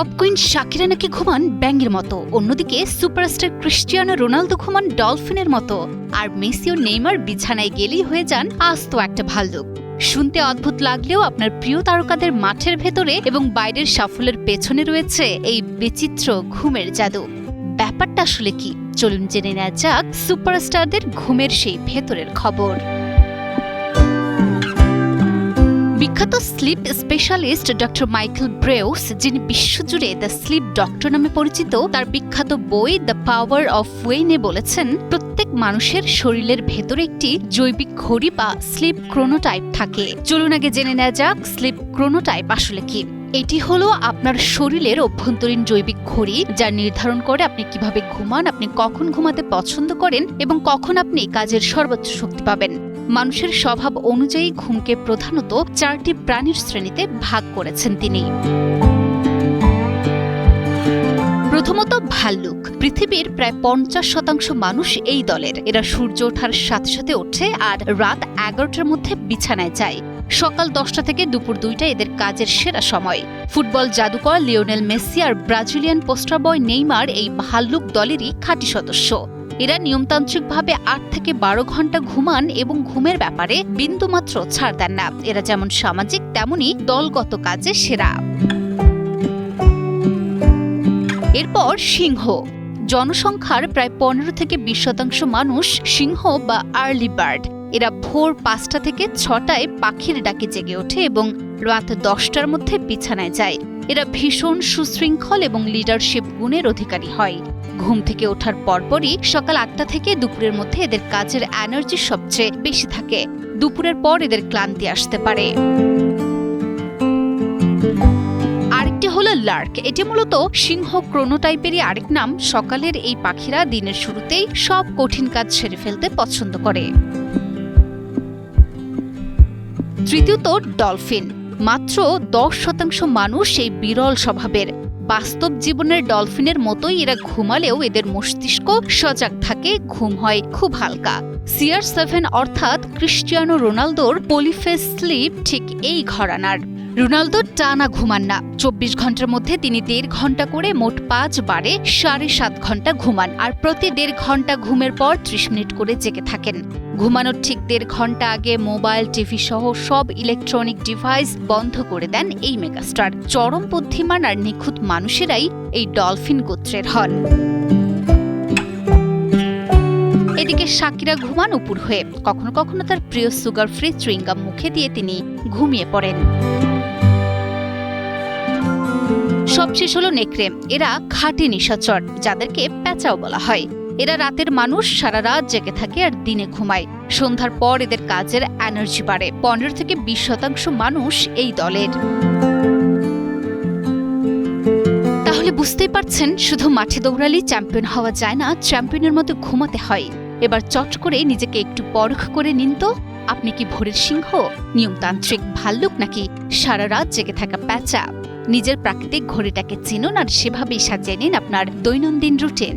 Pop queen Shakira নাকি ঘুমান ব্যাঙের মতো, অন্যদিকে সুপারস্টার ক্রিস্টিয়ানো রোনালদো ঘুমান ডলফিনের মতো, আর মেসি ও নেইমার বিছানায় গেলেই হয়ে যান আস্ত একটা ভাল্লুক। শুনতে অদ্ভুত লাগলেও আপনার প্রিয় তারকাদের মাঠের ভেতরে এবং বাইরের সাফল্যের পেছনে রয়েছে এই বিচিত্র ঘুমের জাদু। ব্যাপারটা আসলে কি? চলুন জেনে নেওয়া যাক সুপারস্টারদের ঘুমের সেই ভেতরের খবর। বিখ্যাত স্লিপ স্পেশালিস্ট ডক্টর মাইকেল ব্রেউস, যিনি বিশ্বজুড়ে দ্য স্লিপ ডক্টর নামে পরিচিত, তার বিখ্যাত বই দ্য পাওয়ার অফ ওয়েনে বলেছেন, প্রত্যেক মানুষের শরীরের ভেতরে একটি জৈবিক ঘড়ি বা স্লিপ ক্রোনোটাইপ থাকে। চলুন আগে জেনে নেওয়া যাক স্লিপ ক্রোনোটাইপ আসলে কি। এটি হলো আপনার শরীরের অভ্যন্তরীণ জৈবিক ঘড়ি, যা নির্ধারণ করে আপনি কিভাবে ঘুমান, আপনি কখন ঘুমাতে পছন্দ করেন এবং কখন আপনি কাজের সর্বোচ্চ শক্তি পাবেন। মানুষের স্বভাব অনুযায়ী ঘুমকে প্রধানত 4টি প্রাণীর শ্রেণীতে ভাগ করেছেন তিনি। প্রথমত ভাল্লুক। পৃথিবীর প্রায় 50% মানুষ এই দলের। এরা সূর্য ওঠার সাথে সাথে ওঠে আর রাত 11টার মধ্যে বিছানায় যায়। সকাল 10টা থেকে দুপুর 2টা এদের কাজের সেরা সময়। ফুটবল জাদুকর লিওনেল মেসি আর ব্রাজিলিয়ান পোস্টার বয় নেইমার এই ভাল্লুক দলেরই খাঁটি সদস্য। এরা নিয়মতান্ত্রিকভাবে 8 থেকে 12 ঘন্টা ঘুমান এবং ঘুমের ব্যাপারে বিন্দুমাত্র ছাড় দেন না। এরা যেমন সামাজিক তেমনি দলগত কাজে সেরা। এরপর সিংহ। জনসংখ্যার প্রায় 15 থেকে 20% মানুষ সিংহ বা আর্লি বার্ড। এরা ভোর 5টা থেকে 6টায় পাখির ডাকে জেগে ওঠে এবং রাত 10টার মধ্যে বিছানায় যায়। এরা ভীষণ সুশৃঙ্খল এবং লিডারশিপ গুণের অধিকারী হয়। ঘুম থেকে ওঠার পরপরই সকাল 8টা থেকে দুপুরের মধ্যে এদের কাজের এনার্জি সবচেয়ে বেশি থাকে। দুপুরের পর এদের ক্লান্তি আসতে পারে। আরেকটি হলো লার্ক। এটি মূলত সিংহ ক্রোনোটাইপেরই আরেক নাম। সকালের এই পাখিরা দিনের শুরুতেই সব কঠিন কাজ সেরে ফেলতে পছন্দ করে। তৃতীয়ত ডলফিন। মাত্র 10% মানুষ এই বিরল স্বভাবের। বাস্তব জীবনের ডলফিনের মতোই এরা ঘুমালেও এদের মস্তিষ্ক সজাগ থাকে, ঘুম হয় খুব হালকা। CR7 অর্থাৎ ক্রিস্টিয়ানো রোনালদোর পলিফেজ স্লিপ ঠিক এই ঘরানার। রোনালদো টানা ঘুমান না। 24 ঘন্টার মধ্যে তিনি 1.5 ঘন্টা করে মোট 5 বারে 7.5 ঘন্টা ঘুমান, আর প্রতি 1.5 ঘন্টা ঘুমের পর 30 মিনিট করে জেগে থাকেন। ঘুমানোর ঠিক 1.5 ঘন্টা আগে মোবাইল, টিভি সহ সব ইলেকট্রনিক ডিভাইস বন্ধ করে দেন এই মেগাস্টার। চরম বুদ্ধিমান আর নিখুঁত মানুষেরাই এই ডলফিন গোত্রের হন। এদিকে শাকিরা ঘুমান উপুর হয়ে। কখনো কখনো তার প্রিয় সুগার ফ্রি চুইংগাম মুখে দিয়ে তিনি ঘুমিয়ে পড়েন। সবশেষ হলো নেকড়ে। এরা খাঁটি নিশাচর, যাদেরকে প্যাঁচাও বলা হয়। এরা রাতের মানুষ, সারা রাত জেগে থাকে আর দিনে ঘুমায়। সন্ধ্যার পর এদের কাজের এনার্জি বাড়ে। 15 থেকে 20% মানুষ এই দলের। তাহলে বুঝতেই পারছেন, শুধু মাঠে দৌড়ালেই চ্যাম্পিয়ন হওয়া যায় না, চ্যাম্পিয়নের মতো ঘুমাতে হয়। এবার চট করে নিজেকে একটু পরখ করে নিন তো, আপনি কি ভোরের সিংহ, নিয়মতান্ত্রিক ভাল্লুক, নাকি সারা রাত জেগে থাকা প্যাঁচা? নিজের প্রাকৃতিক ঘড়িটাকে চিনুন আর সেভাবেই সাজিয়ে নিন আপনার দৈনন্দিন রুটিন।